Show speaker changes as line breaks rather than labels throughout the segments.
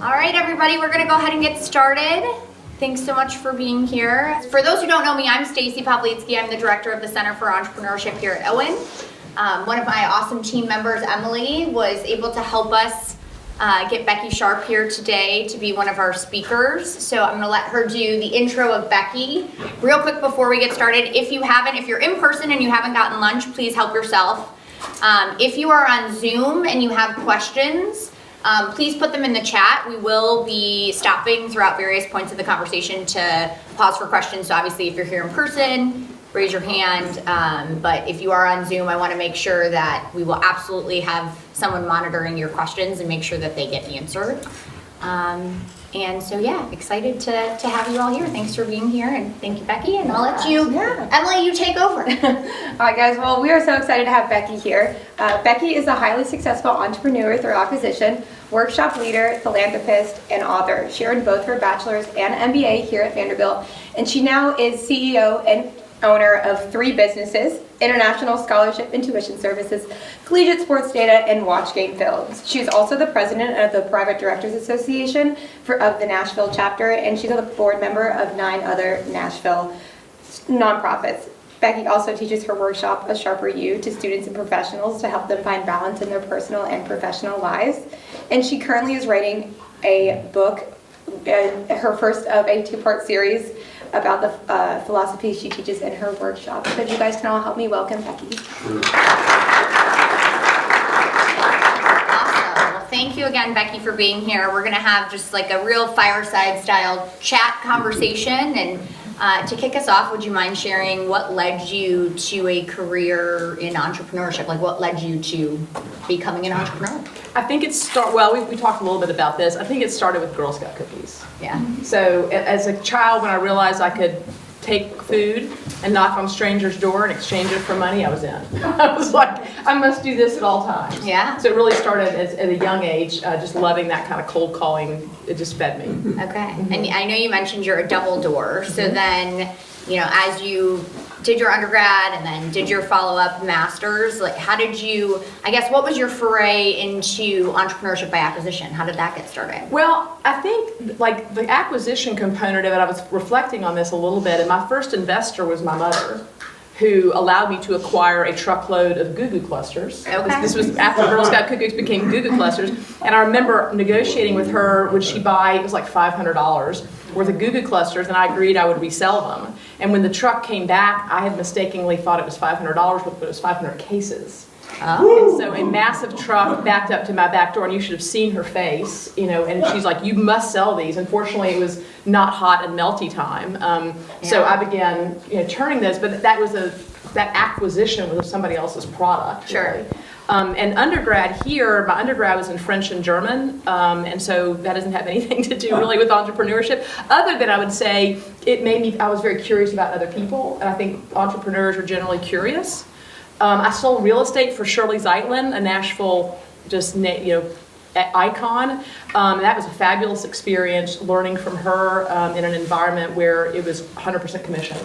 All right, everybody, we're going to go ahead and get started. Thanks so much for being here. For those who don't know me, I'm Stacie Pawlicki. I'm the director of the Center for Entrepreneurship here at Owen. One of my awesome team members, Emily, was able to help us get Becky Sharpe here today to be one of our speakers. So I'm going to let her do the intro of Becky. Real quick before we get started, if you're in person and you haven't gotten lunch, please help yourself. If you are on Zoom and you have questions, please put them in the chat. We will be stopping throughout various points of the conversation to pause for questions. So obviously if you're here in person, raise your hand. But if you are on Zoom, I want to make sure that we will absolutely have someone monitoring your questions and make sure that they get answered. And so yeah, excited to have you all here. Thanks for being here, and thank you, Becky. And I'll let you, Emily, you take over.
All right, guys. Well, we are so excited to have Becky here. Becky is a highly successful entrepreneur through acquisition, workshop leader, philanthropist, and author. She earned both her bachelor's and MBA here at Vanderbilt, and she now is CEO and owner of 3 businesses: International Scholarship and Tuition Services, Collegiate Sports Data, and Watch Game Films. She is also the president of the Private Directors Association of the Nashville chapter, and she's a board member of 9 other Nashville nonprofits. Becky also teaches her workshop, A Sharper You, to students and professionals to help them find balance in their personal and professional lives. And she currently is writing a book, her first of a 2-part series about the philosophy she teaches in her workshop. So if you guys can all help me welcome Becky.
Awesome. Well, thank you again, Becky, for being here. We're going to have just like a real fireside style chat conversation. And to kick us off, would you mind sharing what led you to a career in entrepreneurship? Like what led you to becoming an entrepreneur?
I think we talked a little bit about this. I think it started with Girl Scout cookies.
Yeah.
So as a child, when I realized I could take food and knock on strangers' door and exchange it for money, I was in. I was like, I must do this at all times.
Yeah.
So it really started at a young age, just loving that kind of cold calling. It just fed me.
Okay. Mm-hmm. And I know you mentioned you're a double door. So then, as you did your undergrad and then did your follow-up master's, like what was your foray into entrepreneurship by acquisition? How did that get started?
Well, I think like the acquisition component of it, I was reflecting on this a little bit, and my first investor was my mother, who allowed me to acquire a truckload of Goo Goo clusters.
Okay.
This was after Girl Scout cookies became Goo Goo clusters, and I remember negotiating with her, would she buy, it was like $500 worth of Goo Goo clusters, and I agreed I would resell them. And when the truck came back, I had mistakenly thought it was $500, but it was 500 cases. And so a massive truck backed up to my back door, and you should have seen her face, and she's like, you must sell these. Unfortunately, it was not hot and melty time. So I began turning those, but that acquisition was somebody else's product.
Sure.
Really. And undergrad here, my undergrad was in French and German, and so that doesn't have anything to do really with entrepreneurship, other than I would say I was very curious about other people, and I think entrepreneurs are generally curious. I sold real estate for Shirley Zeitlin, a Nashville icon. That was a fabulous experience, learning from her in an environment where it was 100% commission.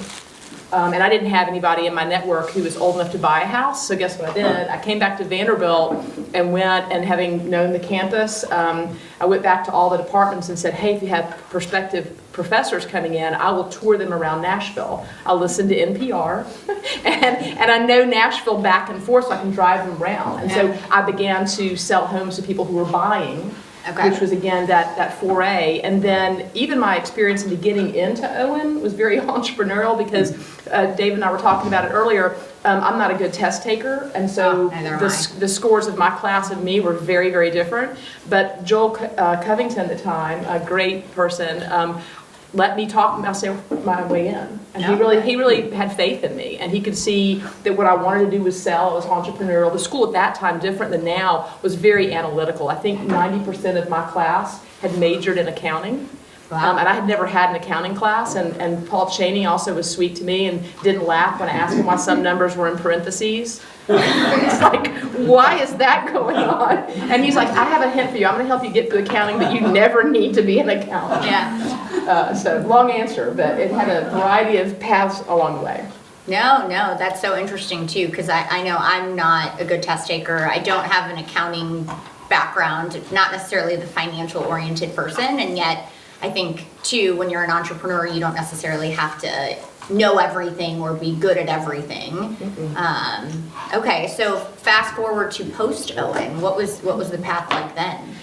And I didn't have anybody in my network who was old enough to buy a house, so guess what I did? I came back to Vanderbilt and went, and having known the campus, I went back to all the departments and said, hey, if you have prospective professors coming in, I will tour them around Nashville. I'll listen to NPR, and I know Nashville back and forth, so I can drive them around. And so I began to sell homes to people who were buying, which was, again, that foray. And then even my experience into getting into Owen was very entrepreneurial, because Dave and I were talking about it earlier. I'm not a good test taker, and so the scores of my class and me were very, very different. But Joel Covington at the time, a great person, let me talk my way in. And he really had faith in me, and he could see that what I wanted to do was sell. It was entrepreneurial. The school at that time, different than now, was very analytical. I think 90% of my class had majored in accounting. Wow. And I had never had an accounting class, and Paul Cheney also was sweet to me and didn't laugh when I asked him why some numbers were in parentheses. It's like, why is that going on? And he's like, I have a hint for you. I'm going to help you get through accounting, but you never need to be an accountant.
Yeah.
So long answer, but it had a variety of paths along the way.
No, that's so interesting too, because I know I'm not a good test taker. I don't have an accounting background, not necessarily the financial oriented person, and yet I think too, when you're an entrepreneur, you don't necessarily have to know everything or be good at everything. Okay, so fast forward to post Owen. What was the path like then?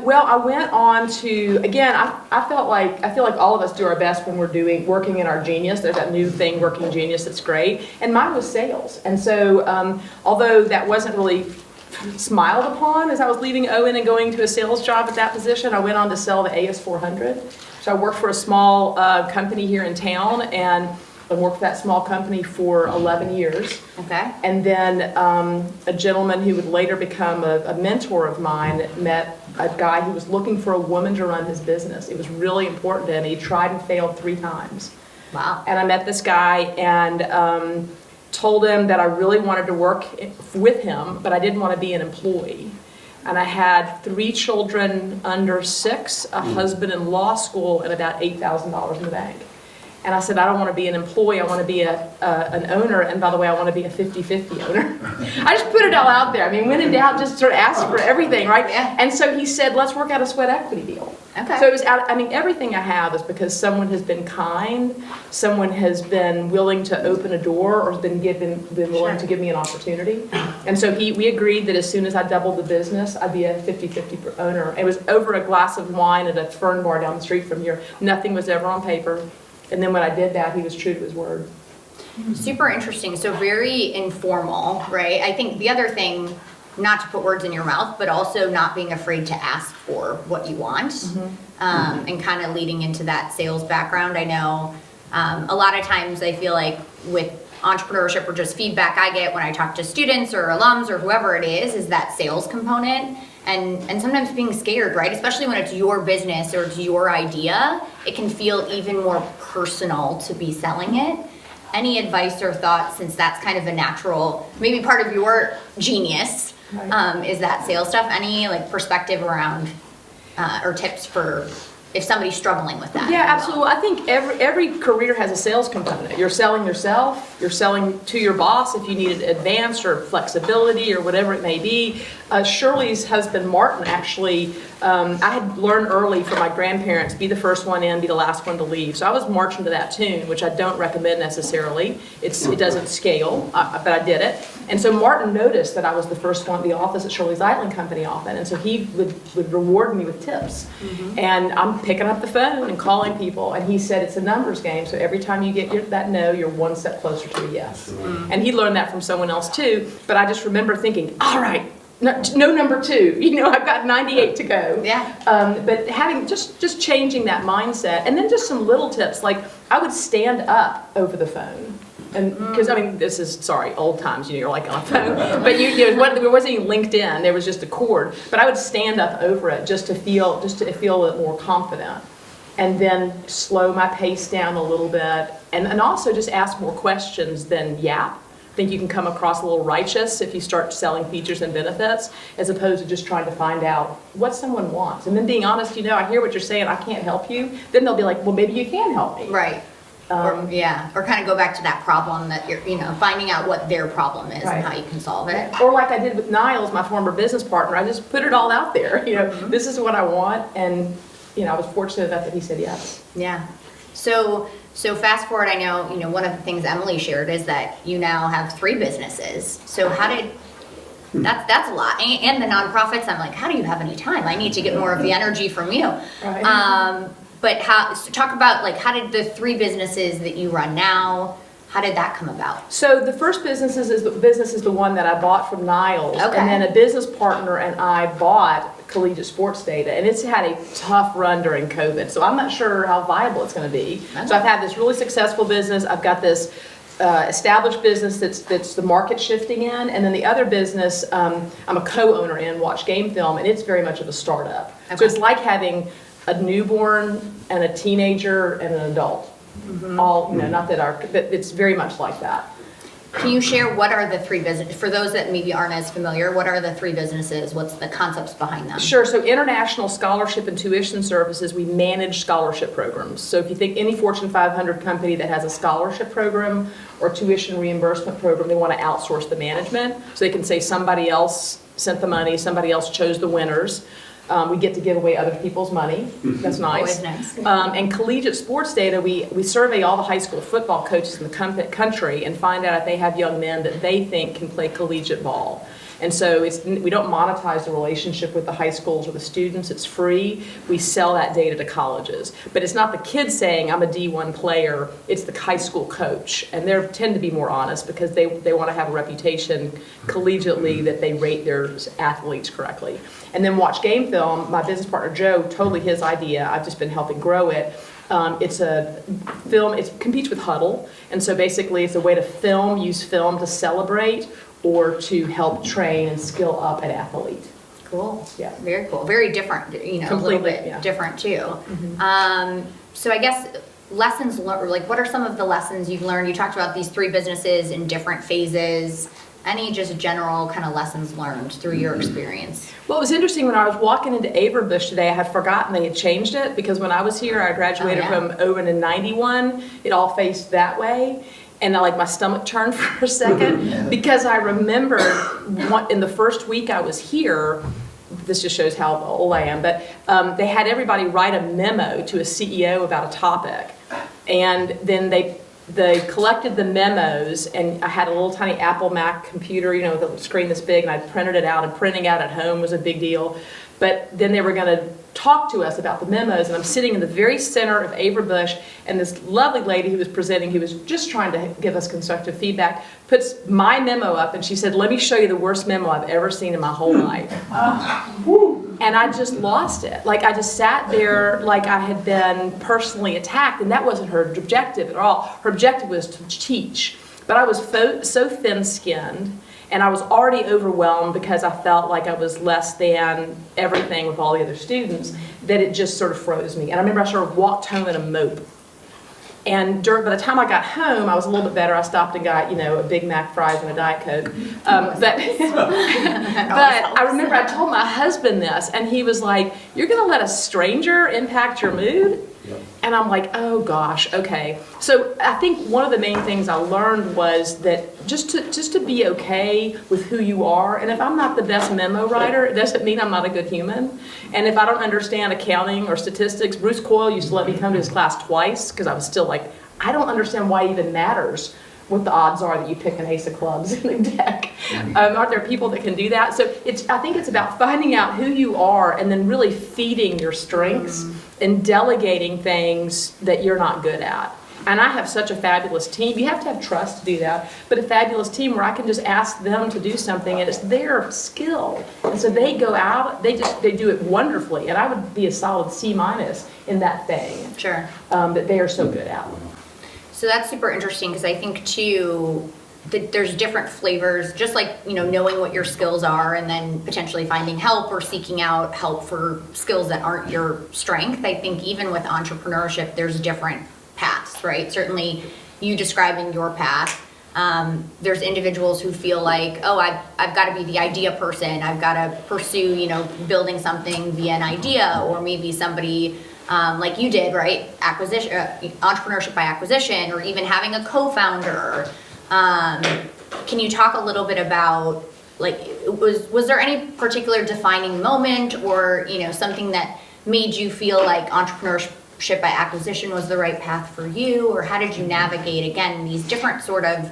Well, I went on to, again, I feel like all of us do our best when we're working in our genius. There's that new thing, working genius, that's great. And mine was sales. And so, although that wasn't really smiled upon as I was leaving Owen and going to a sales job at that position, I went on to sell the AS400. So I worked for a small company here in town, and I worked for that small company for 11 years.
Okay.
And then a gentleman who would later become a mentor of mine met a guy who was looking for a woman to run his business. It was really important to him. He tried and failed 3 times.
Wow.
And I met this guy and told him that I really wanted to work with him, but I didn't want to be an employee. And I had 3 children under 6, a husband in law school, and about $8,000 in the bank. And I said, I don't want to be an employee, I want to be an owner, and by the way, I want to be a 50-50 owner. I just put it all out there. I mean, when in doubt, just sort of ask for everything, right?
Yeah.
And so he said, let's work out a sweat equity deal.
Okay.
So it was everything I have is because someone has been kind, someone has been willing to open a door, or has been willing to give me an opportunity. And so we agreed that as soon as I doubled the business, I'd be a 50-50 owner. It was over a glass of wine at a Fern bar down the street from here. Nothing was ever on paper. And then when I did that, he was true to his word.
Super interesting. So very informal, right? I think the other thing, not to put words in your mouth, but also not being afraid to ask for what you want, and kind of leading into that sales background. I know a lot of times I feel like with entrepreneurship, or just feedback I get when I talk to students or alums or whoever it is that sales component. And sometimes being scared, right? Especially when it's your business or it's your idea, it can feel even more personal to be selling it. Any advice or thoughts, since that's kind of a natural, maybe part of your genius,
Right.
Is that sales stuff? Any like perspective around or tips for if somebody's struggling with that?
Yeah, absolutely. I think every career has a sales component. You're selling yourself, you're selling to your boss if you needed advanced or flexibility or whatever it may be. Shirley's husband, Martin, actually, I had learned early from my grandparents, be the first one in, be the last one to leave. So I was marching to that tune, which I don't recommend necessarily. It doesn't scale, but I did it. And so Martin noticed that I was the first one at the office at Shirley's Idling Company often, and so he would reward me with tips. And I'm picking up the phone and calling people, and he said it's a numbers game, so every time you get that no, you're one step closer to a yes. And he learned that from someone else too, but I just remember thinking, all right, no number 2, I've got 98 to go.
Yeah.
But having just changing that mindset, and then just some little tips, like I would stand up over the phone. And because this is old times. You're like on a phone, but there wasn't any LinkedIn. There was just a cord. But I would stand up over it just to feel a little more confident, and then slow my pace down a little bit, and also just ask more questions than yap. I think you can come across a little righteous if you start selling features and benefits, as opposed to just trying to find out what someone wants, and then being honest. I hear what you're saying. I can't help you. Then they'll be like, well, maybe you can help me.
Right. Or kind of go back to that problem that you're, finding out what their problem is
Right.
and how you can solve it.
Or like I did with Niles, my former business partner, I just put it all out there. This is what I want, and I was fortunate enough that he said yes.
Yeah. So fast forward, I know, one of the things Emily shared is that you now have 3 businesses. So how did, that's a lot. And the nonprofits, I'm like, how do you have any time? I need to get more of the energy from you.
Right.
But talk about how did the 3 businesses that you run now, how did that come about?
So the first business is the one that I bought from Niles.
Okay.
And then a business partner and I bought Collegiate Sports Data, and it's had a tough run during COVID. So I'm not sure how viable it's going to be.
Okay.
So I've had this really successful business. I've got this established business that's the market shifting in, and then the other business I'm a co-owner in, Watch Game Film, and it's very much of a startup.
Okay.
So it's like having a newborn and a teenager and an adult. All, not that but it's very much like that.
Can you share what are the 3 businesses, for those that maybe aren't as familiar, what are the 3 businesses? What's the concepts behind them?
Sure. So International Scholarship and Tuition Services, we manage scholarship programs. So if you think any Fortune 500 company that has a scholarship program or tuition reimbursement program, they want to outsource the management. So they can say somebody else sent the money, somebody else chose the winners. We get to give away other people's money. That's nice.
Always nice.
And collegiate sports data, we survey all the high school football coaches in the country and find out if they have young men that they think can play collegiate ball. And so we don't monetize the relationship with the high schools or the students. It's free. We sell that data to colleges. But it's not the kids saying, I'm a D1 player. It's the high school coach. And they tend to be more honest because they want to have a reputation collegiately that they rate their athletes correctly. And then Watch Game Film, my business partner Joe, totally his idea. I've just been helping grow it. It's a film, it competes with Huddle. And so basically it's a way to use film to celebrate or to help train and skill up an athlete.
Cool.
Yeah.
Very cool. Very different, a little
Completely,
bit
yeah.
different too. So I guess lessons learned, like what are some of the lessons you've learned? You talked about these 3 businesses in different phases. Any just general kind of lessons learned through your experience?
Well, it was interesting when I was walking into Averbush today, I had forgotten they had changed it because when I was here, I graduated from Owen in 91. It all faced that way. And my stomach turned for a second because I remembered in the first week I was here, this just shows how old I am, but they had everybody write a memo to a CEO about a topic. And then they collected the memos, and I had a little tiny Apple Mac computer, with a screen this big, and I printed it out, and printing out at home was a big deal. But then they were going to talk to us about the memos, and I'm sitting in the very center of Averbush, and this lovely lady who was presenting, who was just trying to give us constructive feedback, puts my memo up, and she said, let me show you the worst memo I've ever seen in my whole life. And I just lost it. I just sat there like I had been personally attacked, and that wasn't her objective at all. Her objective was to teach. But I was so thin-skinned, and I was already overwhelmed because I felt like I was less than everything with all the other students, that it just sort of froze me. And I remember I sort of walked home in a mope. And by the time I got home, I was a little bit better. I stopped and got, a Big Mac, fries, and a Diet Coke. But I remember I told my husband this, and he was like, you're going to let a stranger impact your mood? Yep. And I'm like, oh gosh, okay. So I think one of the main things I learned was that just to be okay with who you are, and if I'm not the best memo writer, it doesn't mean I'm not a good human. And if I don't understand accounting or statistics, Bruce Coyle used to let me come to his class twice because I was still like, I don't understand why it even matters what the odds are that you pick an ace of clubs in the deck. Aren't there people that can do that? So I think it's about finding out who you are and then really feeding your strengths and delegating things that you're not good at. And I have such a fabulous team. You have to have trust to do that, but a fabulous team where I can just ask them to do something and it's their skill. And so they go out, they do it wonderfully. And I would be a solid C- in that thing.
Sure.
That they are so good at.
So that's super interesting because I think too that there's different flavors, just like, knowing what your skills are and then potentially finding help or seeking out help for skills that aren't your strength. I think even with entrepreneurship, there's different paths, right? Certainly you describing your path. There's individuals who feel like, oh, I've got to be the idea person. I've got to pursue, building something via an idea, or maybe somebody like you did, right? Entrepreneurship by acquisition, or even having a co-founder. Can you talk a little bit about, was there any particular defining moment or, something that made you feel like entrepreneurship by acquisition was the right path for you? Or how did you navigate, again, these different sort of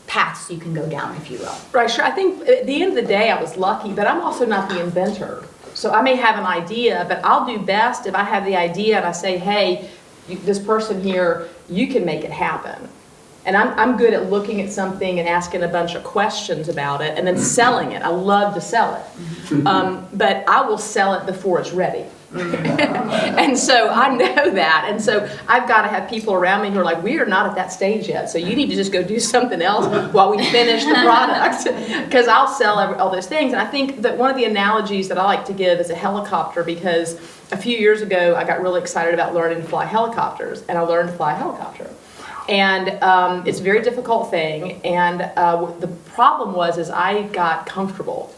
paths you can go down, if you will?
Right, sure. I think at the end of the day, I was lucky, but I'm also not the inventor. So I may have an idea, but I'll do best if I have the idea and I say, hey, this person here, you can make it happen. And I'm good at looking at something and asking a bunch of questions about it and then selling it. I love to sell it. But I will sell it before it's ready. And so I know that. And so I've got to have people around me who are like, we are not at that stage yet. So you need to just go do something else while we finish the product. Because I'll sell all those things. And I think that one of the analogies that I like to give is a helicopter, because a few years ago I got really excited about learning to fly helicopters. And I learned to fly a helicopter. And it's a very difficult thing. And the problem was I got comfortable.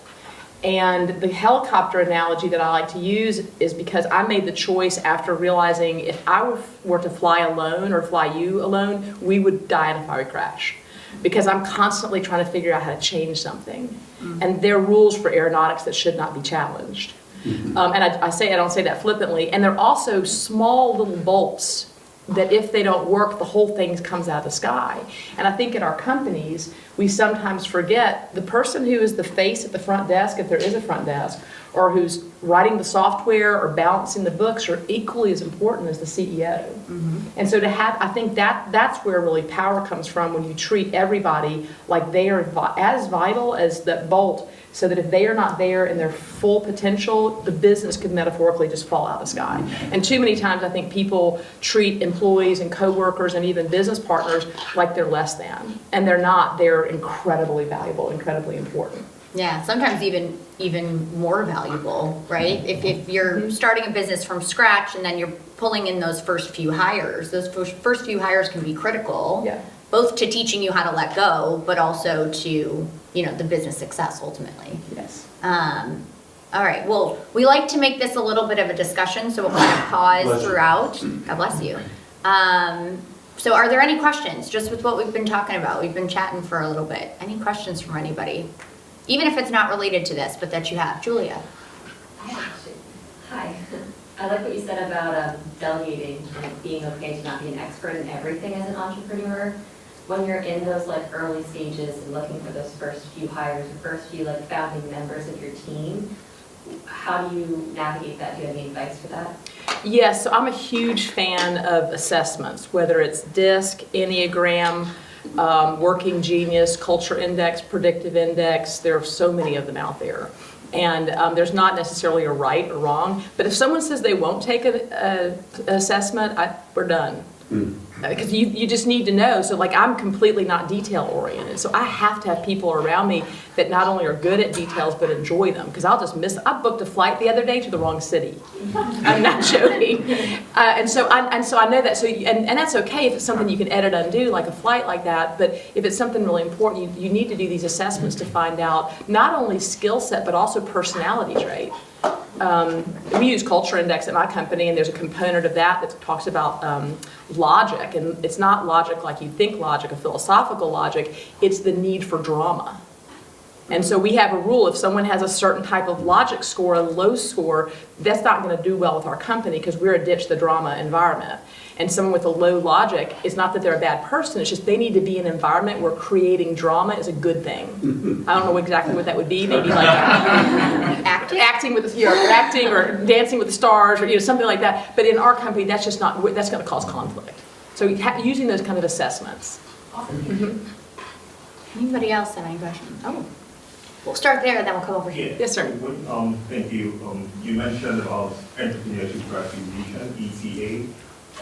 And the helicopter analogy that I like to use is because I made the choice after realizing if I were to fly alone or fly you alone, we would die in a fiery crash. Because I'm constantly trying to figure out how to change something. And they're rules for aeronautics that should not be challenged. And I don't say that flippantly. And they're also small little bolts that if they don't work, the whole thing comes out of the sky. And I think in our companies, we sometimes forget the person who is the face at the front desk, if there is a front desk, or who's writing the software or balancing the books are equally as important as the CEO. And so I think that's where really power comes from, when you treat everybody like they are as vital as that bolt, so that if they are not there in their full potential, the business could metaphorically just fall out of the sky. And too many times I think people treat employees and coworkers and even business partners like they're less than. And they're not. They're incredibly valuable, incredibly important.
Yeah, sometimes even more valuable, right? If you're starting a business from scratch and then you're pulling in those first few hires, those first few hires can be critical, both to teaching you how to let go, but also to, the business success ultimately.
Yes.
All right, well, we like to make this a little bit of a discussion, so we'll kind of pause throughout. God bless you. So are there any questions, just with what we've been talking about? We've been chatting for a little bit. Any questions from anybody? Even if it's not related to this, but that you have. Julia.
I have a question. Hi. I like what you said about delegating and being okay to not be an expert in everything as an entrepreneur. When you're in those early stages and looking for those first few hires, or first few founding members of your team, how do you navigate that? Do you have any advice for that?
Yes, so I'm a huge fan of assessments, whether it's DISC, Enneagram, Working Genius, Culture Index, Predictive Index. There are so many of them out there. And there's not necessarily a right or wrong, but if someone says they won't take an assessment, we're done. Because you just need to know. So I'm completely not detail oriented, so I have to have people around me that not only are good at details but enjoy them, because I'll just miss. I booked a flight the other day to the wrong city. I'm not joking. And so I know that. So and that's okay if it's something you can edit undo, like a flight like that. But if it's something really important, you need to do these assessments to find out not only skill set but also personality trait. We use Culture Index at my company, and there's a component of that talks about logic, and it's not logic like you think logic, a philosophical logic, it's the need for drama. And so we have a rule, if someone has a certain type of logic score, a low score, that's not going to do well with our company because we're a ditch the drama environment. And someone with a low logic, it's not that they're a bad person, it's just they need to be in an environment where creating drama is a good thing. I don't know exactly what that would be, maybe acting with the, acting or dancing with the stars, or something like that. But in our company, that's just not, that's going to cause conflict. So using those kind of assessments.
Anybody else have any questions? Oh, we'll start there, and then we'll come over here.
Yes, sir.
Thank you. You mentioned about entrepreneurship acquisition, ECA.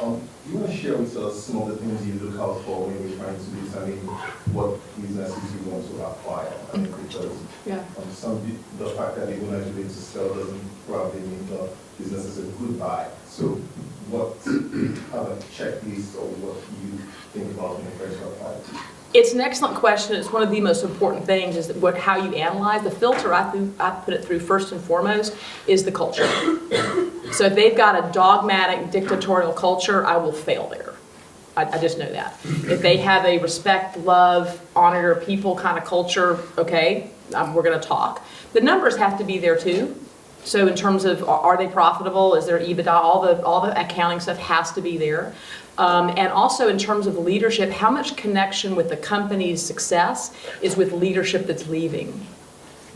You want to share with us some of the things you look out for when you're trying to determine what businesses you want to acquire? Because the fact that you're going to be able to sell doesn't probably mean the business is a good buy. So what are the checklists or what you think about when you first apply?
It's an excellent question. It's one of the most important things is how you analyze. The filter I put it through first and foremost is the culture. So if they've got a dogmatic dictatorial culture, I will fail there. I just know that. If they have a respect, love, honor your people kind of culture, okay, we're going to talk. The numbers have to be there too. So in terms of are they profitable, is there EBITDA, all the accounting stuff has to be there. And also in terms of leadership, how much connection with the company's success is with leadership that's leaving?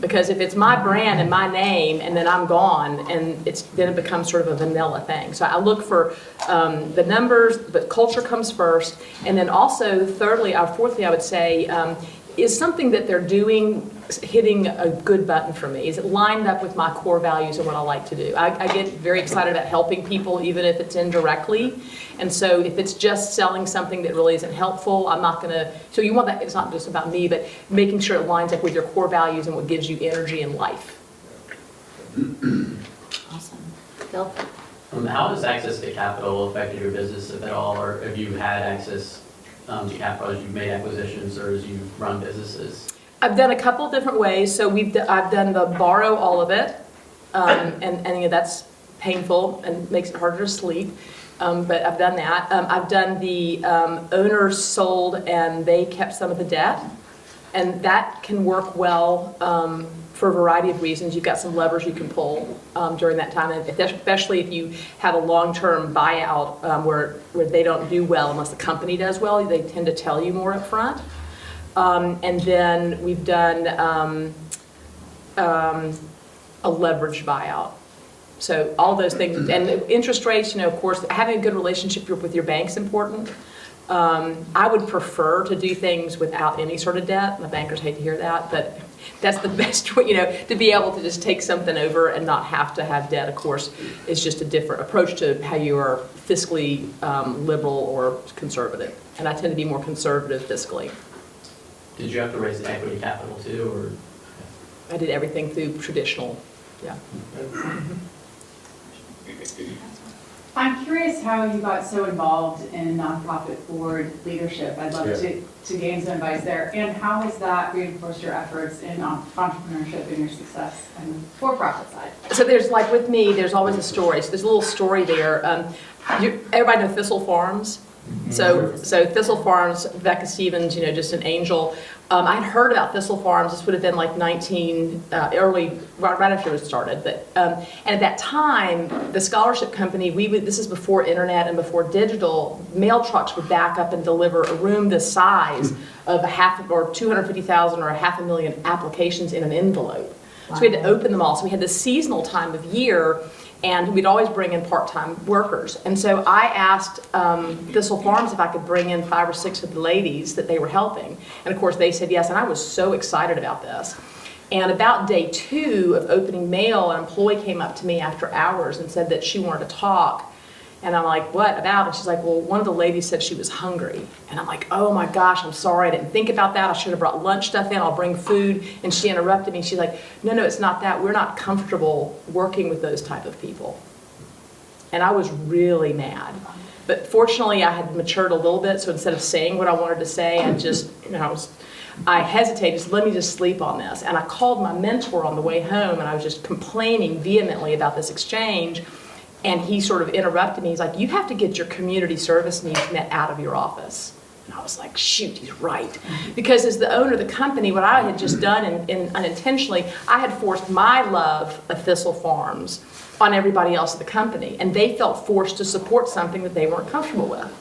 Because if it's my brand and my name and then I'm gone, and then it becomes sort of a vanilla thing. So I look for the numbers, but culture comes first. And then also fourthly, I would say, is something that they're doing hitting a good button for me? Is it lined up with my core values and what I like to do? I get very excited about helping people, even if it's indirectly. And so if it's just selling something that really isn't helpful, I'm not going to. So you want that, it's not just about me, but making sure it lines up with your core values and what gives you energy in life.
Awesome. Bill?
How has access to capital affected your business, if at all, or have you had access to capital as you've made acquisitions or as you've run businesses?
I've done a couple different ways. So I've done the borrow all of it, and that's painful and makes it harder to sleep. But I've done that. I've done the owners sold and they kept some of the debt. And that can work well for a variety of reasons. You've got some levers you can pull during that time, and especially if you have a long-term buyout where they don't do well unless the company does well. They tend to tell you more up front. And then we've done a leveraged buyout. So all those things, and interest rates, of course, having a good relationship with your bank's important. I would prefer to do things without any sort of debt. The bankers hate to hear that, but that's the best way, to be able to just take something over and not have to have debt, of course, is just a different approach to how you are fiscally liberal or conservative. And I tend to be more conservative fiscally.
Did you have to raise the equity capital too, or?
I did everything through traditional, yeah.
I'm curious how you got so involved in nonprofit board leadership. I'd love to gain some advice there. And how has that reinforced your efforts in entrepreneurship and your success on the for-profit side?
So there's, like with me, there's always a story. So there's a little story there. Everybody know Thistle Farms? So Thistle Farms, Becca Stevens, just an angel. I had heard about Thistle Farms. This would have been like right after it started. But and at that time, the scholarship company, this is before internet and before digital, mail trucks would back up and deliver a room the size of 250,000 or 500,000 applications in an envelope. Wow. So we had to open them all. So we had this seasonal time of year. And we'd always bring in part-time workers. And so I asked Thistle Farms if I could bring in 5 or 6 of the ladies that they were helping. And of course they said yes, and I was so excited about this. And about day 2 of opening mail, an employee came up to me after hours and said that she wanted to talk. And I'm like, what about? And she's like, well, one of the ladies said she was hungry. And I'm like, oh my gosh, I'm sorry, I didn't think about that. I should have brought lunch stuff in, I'll bring food. And she interrupted me. She's like, no, it's not that. We're not comfortable working with those type of people. And I was really mad. But fortunately, I had matured a little bit, so instead of saying what I wanted to say, I just, I hesitated, so let me just sleep on this. And I called my mentor on the way home, and I was just complaining vehemently about this exchange. And he sort of interrupted me. He's like, you have to get your community service needs met out of your office. And I was like, shoot, he's right. Because as the owner of the company, what I had just done unintentionally, I had forced my love of Thistle Farms on everybody else at the company. And they felt forced to support something that they weren't comfortable with.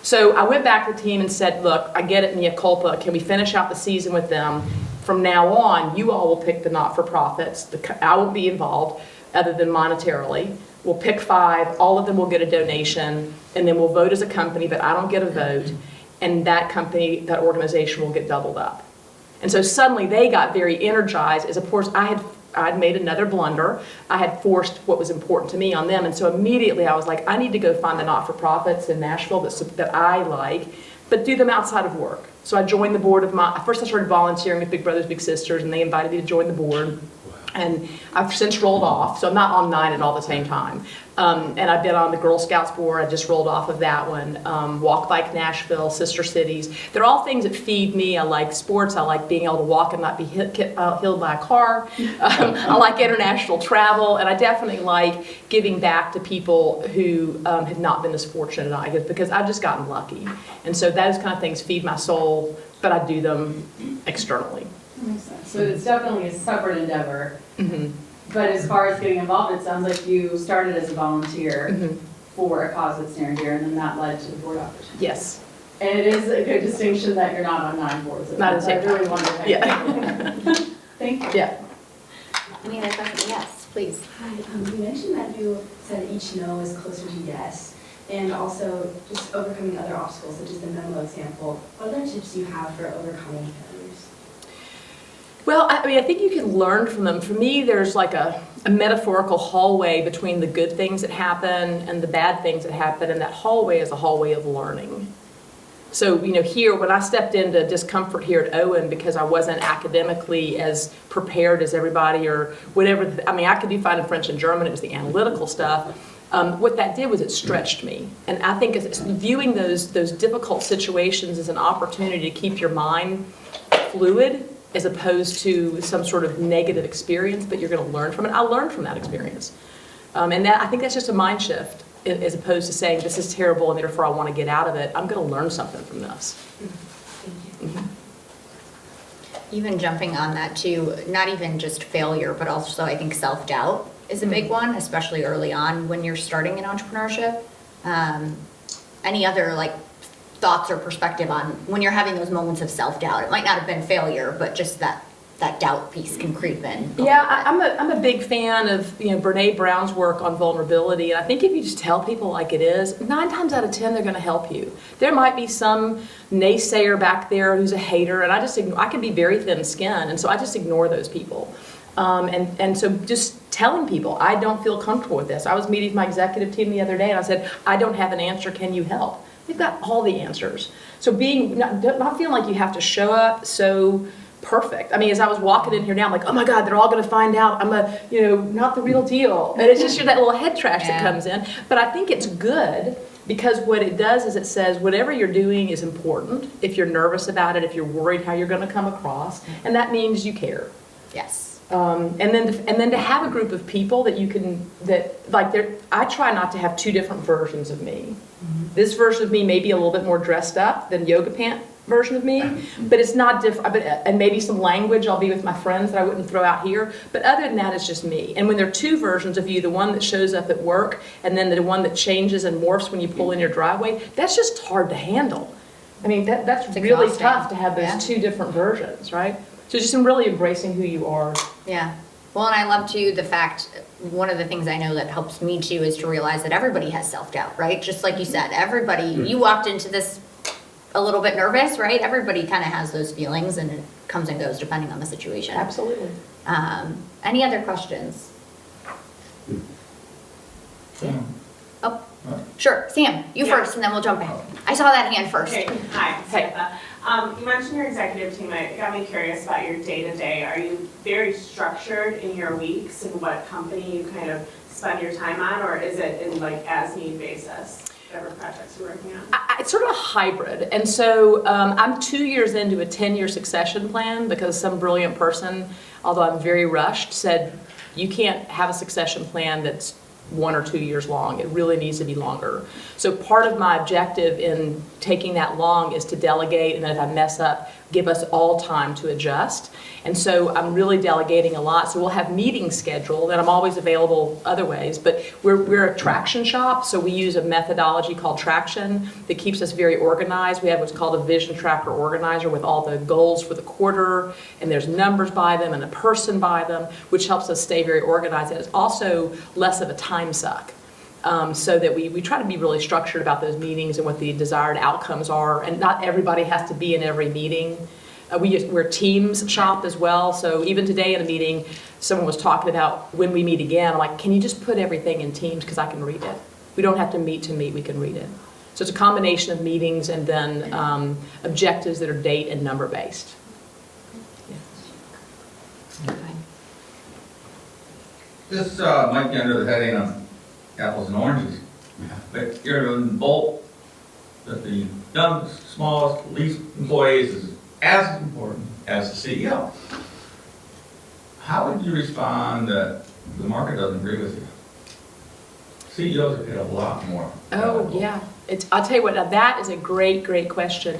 So I went back to the team and said, look, I get it, mea culpa. Can we finish out the season with them? From now on, you all will pick the not-for-profits. I won't be involved other than monetarily. We'll pick 5, all of them will get a donation, and then we'll vote as a company, but I don't get a vote, and that company, that organization will get doubled up. And so suddenly they got very energized, as of course I'd made another blunder. I had forced what was important to me on them, and so immediately I was like, I need to go find the not-for-profits in Nashville that I like, but do them outside of work. So I joined the board of first I started volunteering with Big Brothers Big Sisters, and they invited me to join the board. And I've since rolled off, so I'm not on 9 at all the same time. And I've been on the Girl Scouts board. I just rolled off of that one. Walk Bike Nashville, Sister Cities. They're all things that feed me. I like sports. I like being able to walk and not be hit by a car. I like international travel. And I definitely like giving back to people who have not been as fortunate as I have, because I've just gotten lucky. And so those kind of things feed my soul, but I do them externally.
Makes sense. So it's definitely a separate endeavor.
Mm-hmm.
But as far as getting involved, it sounds like you started as a volunteer for a cause that's near and dear, and then that led to the board opportunity.
Yes.
And it is a good distinction that you're not on 9 boards.
Not at the same time.
I really wonder how
Yeah.
Thank you.
Yeah.
Any other questions? Yes, please.
Hi, you mentioned that you said each no is closer to yes, and also just overcoming other obstacles, such as the memo example. What other tips do you have for overcoming failures?
Well, I think you can learn from them. For me, there's like a metaphorical hallway between the good things that happen and the bad things that happen, and that hallway is a hallway of learning. So, here, when I stepped into discomfort here at Owen because I wasn't academically as prepared as everybody or whatever, I could do fine in French and German, it was the analytical stuff. What that did was it stretched me. And I think it's viewing those difficult situations as an opportunity to keep your mind fluid, as opposed to some sort of negative experience, but you're going to learn from it. I learned from that experience. And I think that's just a mind shift, as opposed to saying, this is terrible and therefore I want to get out of it. I'm going to learn something from this.
Thank you.
Mm-hmm.
Even jumping on that too, not even just failure, but also I think self-doubt is a big one, especially early on when you're starting in entrepreneurship. Any other like thoughts or perspective on when you're having those moments of self-doubt? It might not have been failure, but just that doubt piece can creep in.
Yeah, I'm a big fan of Brene Brown's work on vulnerability, and I think if you just tell people like it is, 9 times out of 10 they're going to help you. There might be some naysayer back there who's a hater, and I can be very thin-skinned, and so I just ignore those people. And so just telling people, I don't feel comfortable with this. I was meeting with my executive team the other day and I said, I don't have an answer, can you help? They've got all the answers. So not feeling like you have to show up so perfect. I mean, as I was walking in here now, I'm like, oh my God, they're all gonna find out I'm not the real deal. And it's just that little head trash that comes in. But I think it's good because what it does is it says whatever you're doing is important. If you're nervous about it, if you're worried how you're gonna come across, and that means you care.
Yes.
And then to have a group of people that you can, I try not to have 2 different versions of me. Mm-hmm. This version of me may be a little bit more dressed up than yoga pant version of me, but it's not different. And maybe some language I'll be with my friends that I wouldn't throw out here. But other than that, it's just me. And when there are 2 versions of you, the one that shows up at work and then the one that changes and morphs when you pull in your driveway, that's just hard to handle. I mean, that's really tough to have those 2 different versions, right? So just really embracing who you are.
Yeah. Well, and I love too the fact, one of the things I know that helps me too is to realize that everybody has self-doubt, right? Just like you said, everybody, you walked into this a little bit nervous, right? Everybody kind of has those feelings and it comes and goes depending on the situation.
Absolutely.
Any other questions?
Sam.
Oh, sure. Sam, you first and then we'll jump back. I saw that hand first.
Okay, hi, Samantha. You mentioned your executive team. It got me curious about your day-to-day. Are you very structured in your weeks and what company you kind of spend your time on, or is it in like as-need basis, whatever projects you're working on?
It's sort of a hybrid. And so I'm 2 years into a 10-year succession plan because some brilliant person, although I'm very rushed, said you can't have a succession plan that's 1 or 2 years long. It really needs to be longer. So part of my objective in taking that long is to delegate, and then if I mess up, give us all time to adjust. And so I'm really delegating a lot. So we'll have meetings scheduled, and I'm always available other ways, but we're a traction shop, so we use a methodology called traction that keeps us very organized. We have what's called a vision tracker organizer with all the goals for the quarter, and there's numbers by them and a person by them, which helps us stay very organized. And it's also less of a time suck. So that we try to be really structured about those meetings and what the desired outcomes are, and not everybody has to be in every meeting. We're teams shop as well, so even today in a meeting, someone was talking about when we meet again. I'm like, can you just put everything in teams because I can read it. We don't have to meet, we can read it. So it's a combination of meetings and then objectives that are date and number based. Yeah.
This might be under the heading of apples and oranges, but you're in the bolt that the youngest, smallest, least employees is as important as the CEO. How would you respond that the market doesn't agree with you? CEOs are paid a lot more.
Oh, yeah. I'll tell you what, now that is a great, great question.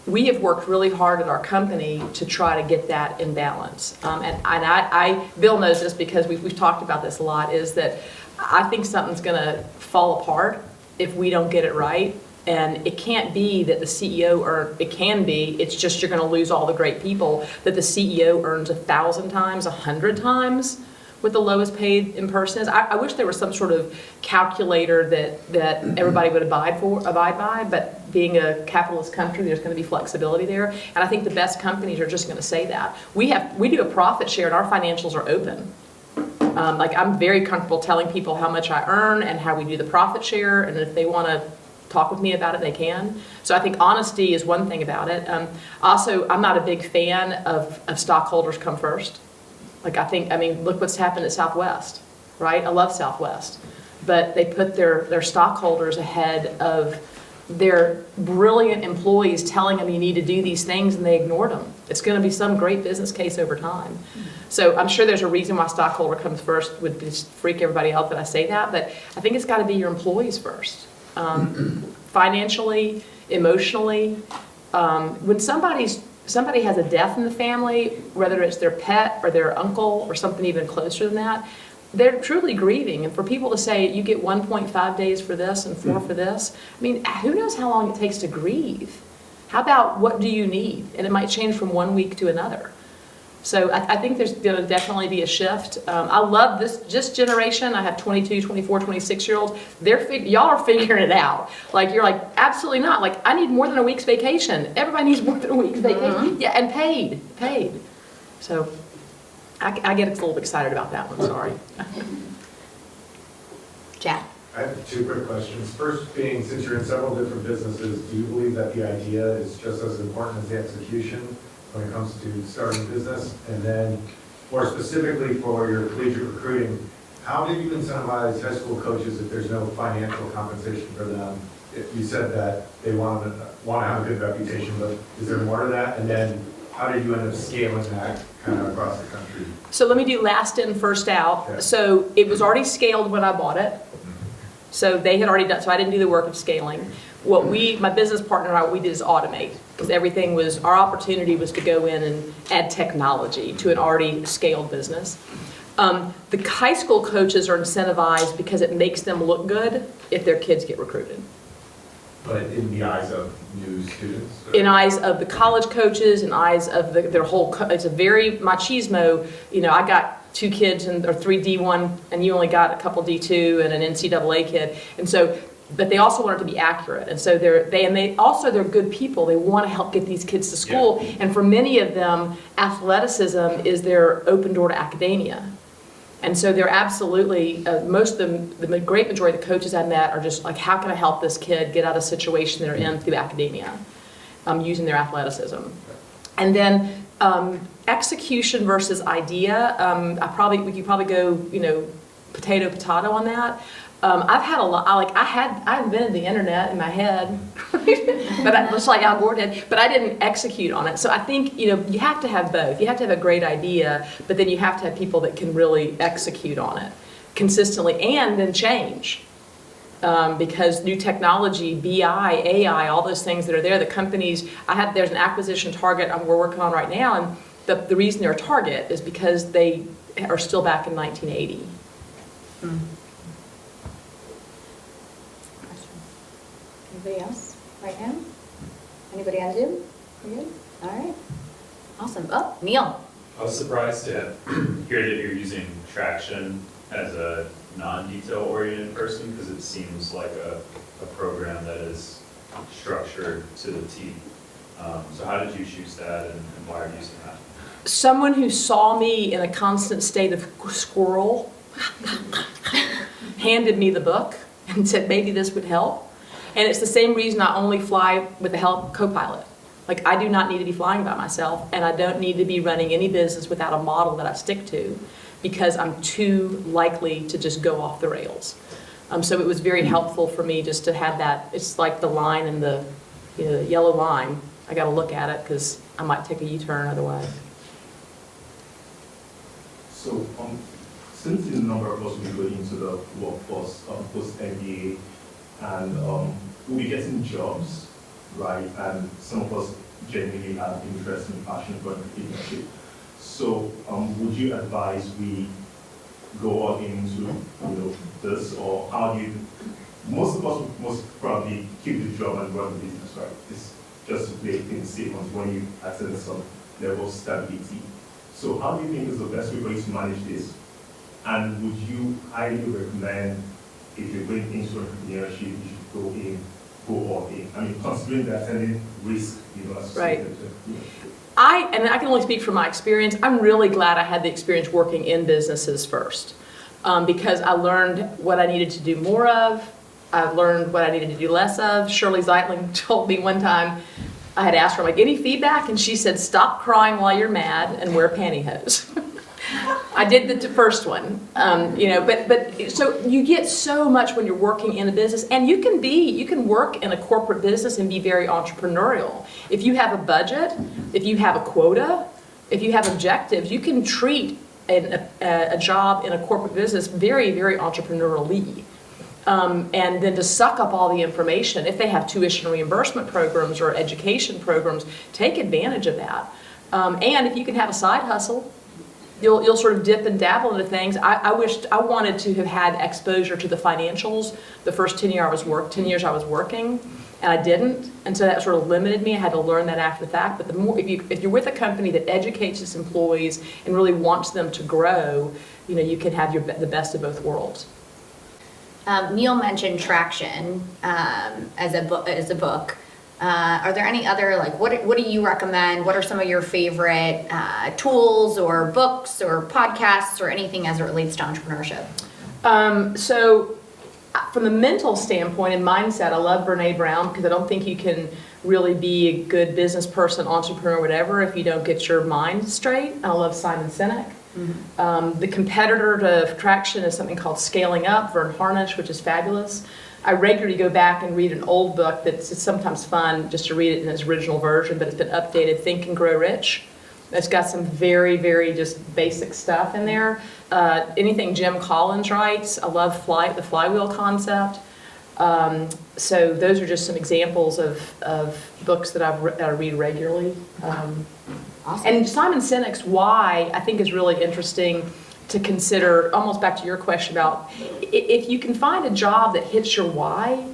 We have worked really hard at our company to try to get that in balance. And Bill knows this because we've talked about this a lot, is that I think something's going to fall apart if we don't get it right. And it can't be that the CEO, or it can be, it's just you're going to lose all the great people, that the CEO earns 1,000 times, 100 times what the lowest paid in person is. I wish there was some sort of calculator that everybody would abide by, but being a capitalist country, there's going to be flexibility there. And I think the best companies are just going to say that. We do a profit share and our financials are open. I'm very comfortable telling people how much I earn and how we do the profit share, and if they want to talk with me about it, they can. So I think honesty is one thing about it. Also, I'm not a big fan of stockholders come first. Look what's happened at Southwest, right? I love Southwest, but they put their stockholders ahead of their brilliant employees telling them you need to do these things, and they ignored them. It's going to be some great business case over time. So I'm sure there's a reason why stockholder comes first. Would just freak everybody out that I say that, but I think it's got to be your employees first. Financially, emotionally, when somebody's somebody has a death in the family, whether it's their pet or their uncle or something even closer than that, they're truly grieving. And for people to say you get 1.5 days for this and 4 for this, I mean, who knows how long it takes to grieve? How about what do you need? And it might change from one week to another. So I think there's going to definitely be a shift. I love this generation. I have 22, 24, 26-year-olds. Y'all are figuring it out. Like, you're like, absolutely not. Like, I need more than a week's vacation. Everybody needs more than a week's vacation. Yeah, and paid. So I get a little excited about that one, sorry.
Jack.
I have 2 quick questions. First being, since you're in several different businesses, do you believe that the idea is just as important as the execution when it comes to starting a business? And then, more specifically for your collegiate recruiting, how do you incentivize high school coaches if there's no financial compensation for them? You said that they want to have a good reputation, but is there more to that? And then, how did you end up scaling that kind of across the country?
So let me do last in, first out.
Okay.
So it was already scaled when I bought it. So they had already done, so I didn't do the work of scaling. My business partner and I, what we did is automate, because our opportunity was to go in and add technology to an already scaled business. The high school coaches are incentivized because it makes them look good if their kids get recruited.
But in the eyes of new students?
In eyes of the college coaches, in eyes of their whole, it's a very machismo, I got 2 kids or 3 D1 and you only got a couple D2 and an NCAA kid. And so, but they also want it to be accurate. And so they're good people. They want to help get these kids to school. Yeah. And for many of them, athleticism is their open door to academia. And so they're absolutely, most of them, the great majority of the coaches I met are just like, how can I help this kid get out of a situation they're in through academia, using their athleticism. And then execution versus idea, we could probably go, potato on that. I've had a lot, I invented the internet in my head, but just like Al Gore did, but I didn't execute on it. So I think, you have to have both. You have to have a great idea, but then you have to have people that can really execute on it consistently and then change. Because new technology, BI, AI, all those things that are there, the companies, there's an acquisition target we're working on right now, and the reason they're a target is because they are still back in 1980.
Anybody else right now? Anybody on Zoom? You good? All right. Awesome. Oh, Neil.
I was surprised to hear that you're using Traction as a non-detail-oriented person, because it seems like a program that is structured to the T. So how did you choose that, and why are you using that?
Someone who saw me in a constant state of squirrel handed me the book and said, maybe this would help. And it's the same reason I only fly with the help co-pilot. Like, I do not need to be flying by myself, and I don't need to be running any business without a model that I stick to, because I'm too likely to just go off the rails. So it was very helpful for me just to have that. It's like the line in the yellow line. I got to look at it because I might take a U-turn otherwise.
So, since a number of us will be going into the workforce post-MBA, and we'll be getting jobs, right? And some of us genuinely have interest and passion for entrepreneurship. So, would you advise we go all into this, or how do you? Most of us would most probably keep the job and run the business, right? It's just to play things safe when you attain some level of stability. So, how do you think is the best way for you to manage this? And would you highly recommend, if you're going into entrepreneurship, you should go all in? I mean, considering that any risk,
right. And I can only speak from my experience. I'm really glad I had the experience working in businesses first, because I learned what I needed to do more of. I learned what I needed to do less of. Shirley Zeitling told me one time, I had asked her, like, any feedback? And she said, stop crying while you're mad and wear pantyhose. I did the first one, but so you get so much when you're working in a business, and you can work in a corporate business and be very entrepreneurial. If you have a budget, if you have a quota, if you have objectives, you can treat a job in a corporate business very, very entrepreneurially. and then to suck up all the information. If they have tuition reimbursement programs or education programs, take advantage of that. And if you can have a side hustle, you'll sort of dip and dabble into things. I wanted to have had exposure to the financials the first 10 years I was working, and I didn't, and so that sort of limited me. I had to learn that after the fact. But the more, if you're with a company that educates its employees and really wants them to grow, you can have the best of both worlds.
Neil mentioned Traction as a book. Are there any other, like, what do you recommend? What are some of your favorite tools or books or podcasts or anything as it relates to entrepreneurship?
So from the mental standpoint and mindset, I love Brene Brown, because I don't think you can really be a good business person, entrepreneur, whatever, if you don't get your mind straight. I love Simon Sinek. Mm-hmm. The competitor to Traction is something called Scaling Up, Vern Harnish, which is fabulous. I regularly go back and read an old book it's sometimes fun just to read it in its original version, but it's been updated, Think and Grow Rich. It's got some very, very just basic stuff in there. Anything Jim Collins writes, I love the flywheel concept. So those are just some examples of books that I read regularly.
Awesome.
And Simon Sinek's Why, I think, is really interesting to consider, almost back to your question about if you can find a job that hits your why,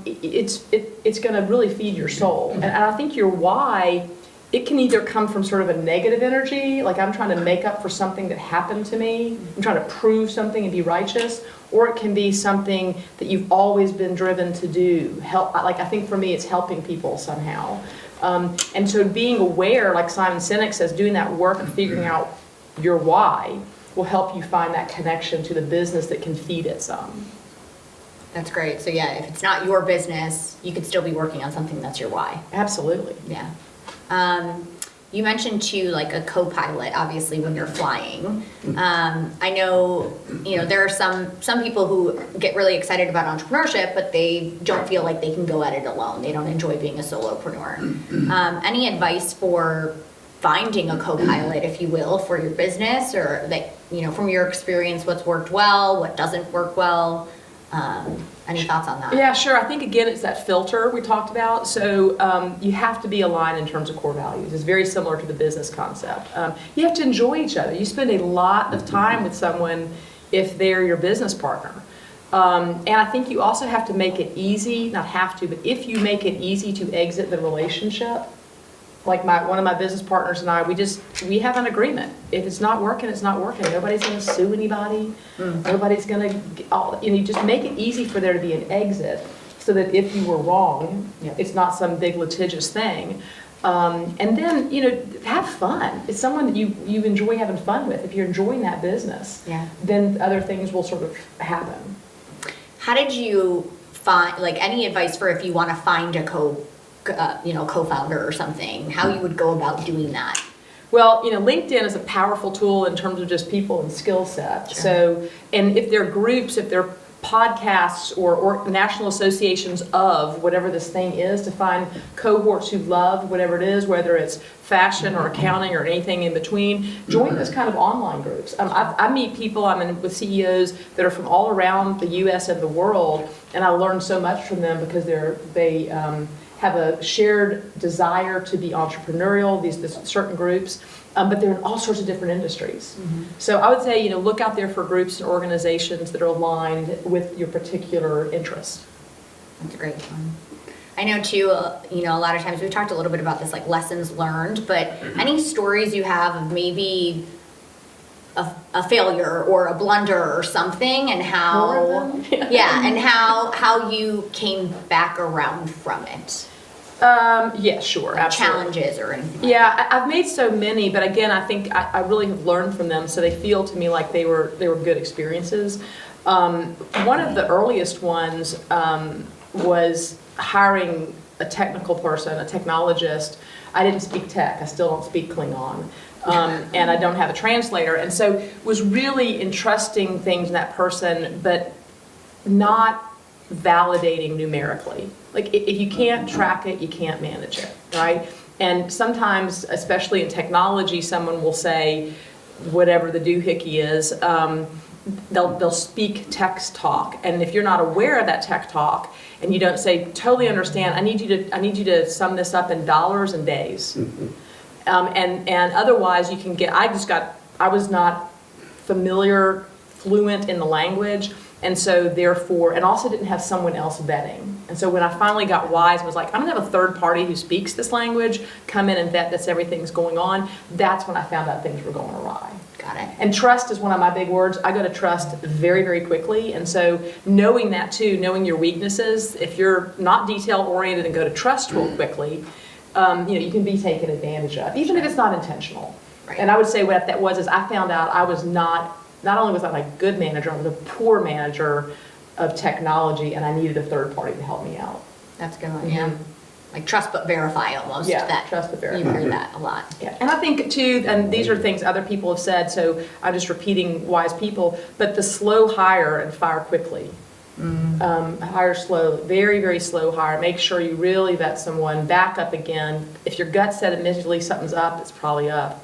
it's going to really feed your soul. And I think your why, it can either come from sort of a negative energy, like I'm trying to make up for something that happened to me, I'm trying to prove something and be righteous, or it can be something that you've always been driven to do. I think for me, it's helping people somehow. And so being aware, like Simon Sinek says, doing that work and figuring out your why will help you find that connection to the business that can feed it some.
That's great. So yeah, if it's not your business, you could still be working on something that's your why.
Absolutely.
Yeah. You mentioned too, like a co-pilot, obviously, when you're flying. I know, there are some people who get really excited about entrepreneurship, but they don't feel like they can go at it alone. They don't enjoy being a solopreneur. Any advice for finding a co-pilot, if you will, for your business, or that, from your experience, what's worked well, what doesn't work well? Any thoughts on that?
Yeah, sure. I think, again, it's that filter we talked about. So you have to be aligned in terms of core values. It's very similar to the business concept. You have to enjoy each other. You spend a lot of time with someone if they're your business partner. And I think you also have to make it easy, not have to, but if you make it easy to exit the relationship, like one of my business partners and I, we have an agreement. If it's not working, it's not working. Nobody's going to sue anybody. Nobody's going to, you just make it easy for there to be an exit, so that if you were wrong, it's not some big litigious thing. And then, have fun. It's someone that you enjoy having fun with. If you're enjoying that business, then other things will sort of happen.
How did you find, any advice for if you want to find a co-founder or something, how you would go about doing that?
Well, LinkedIn is a powerful tool in terms of just people and skill set. Sure. So, and if there are groups, if there are podcasts or national associations of whatever this thing is, to find cohorts who love whatever it is, whether it's fashion or accounting or anything in between, join those kind of online groups. I meet people, with CEOs that are from all around the U.S. and the world, and I learn so much from them because they have a shared desire to be entrepreneurial, these certain groups, but they're in all sorts of different industries. Mm-hmm. So I would say, look out there for groups and organizations that are aligned with your particular interest.
That's a great one. I know too, a lot of times we've talked a little bit about this, like lessons learned, but any stories you have of maybe a failure or a blunder or something, and how, and how you came back around from it.
Yeah, sure,
like
absolutely.
Challenges or anything.
Yeah, I've made so many, but again, I think I really have learned from them, so they feel to me like they were good experiences. One of the earliest ones was hiring a technical person, a technologist. I didn't speak tech. I still don't speak Klingon. And I don't have a translator. And so it was really entrusting things in that person, but not validating numerically. Like, if you can't track it, you can't manage it, right? And sometimes, especially in technology, someone will say whatever the doohickey is, they'll speak text talk, and if you're not aware of that tech talk and you don't say, totally understand, I need you to sum this up in dollars and days. And otherwise you can get, I was not fluent in the language, and so therefore, and also didn't have someone else vetting. And so when I finally got wise and was like, I'm gonna have a third party who speaks this language, come in and vet that everything's going on, that's when I found out things were going awry.
Got it.
And trust is one of my big words. I go to trust very, very quickly. And so knowing that too, knowing your weaknesses, if you're not detail oriented and go to trust real quickly, you can be taken advantage of, even if it's not intentional.
Right.
And I would say what that was is I found out I was not only was I like a good manager, I was a poor manager of technology, and I needed a third party to help me out.
That's a good one, yeah. Like trust but verify almost.
Yeah,
that
trust but verify.
You hear that a lot.
Yeah, and I think too, and these are things other people have said, so I'm just repeating wise people, but the slow hire and fire quickly. Hire slow, very, very slow hire. Make sure you really vet someone, back up again. If your gut said immediately something's up, it's probably up.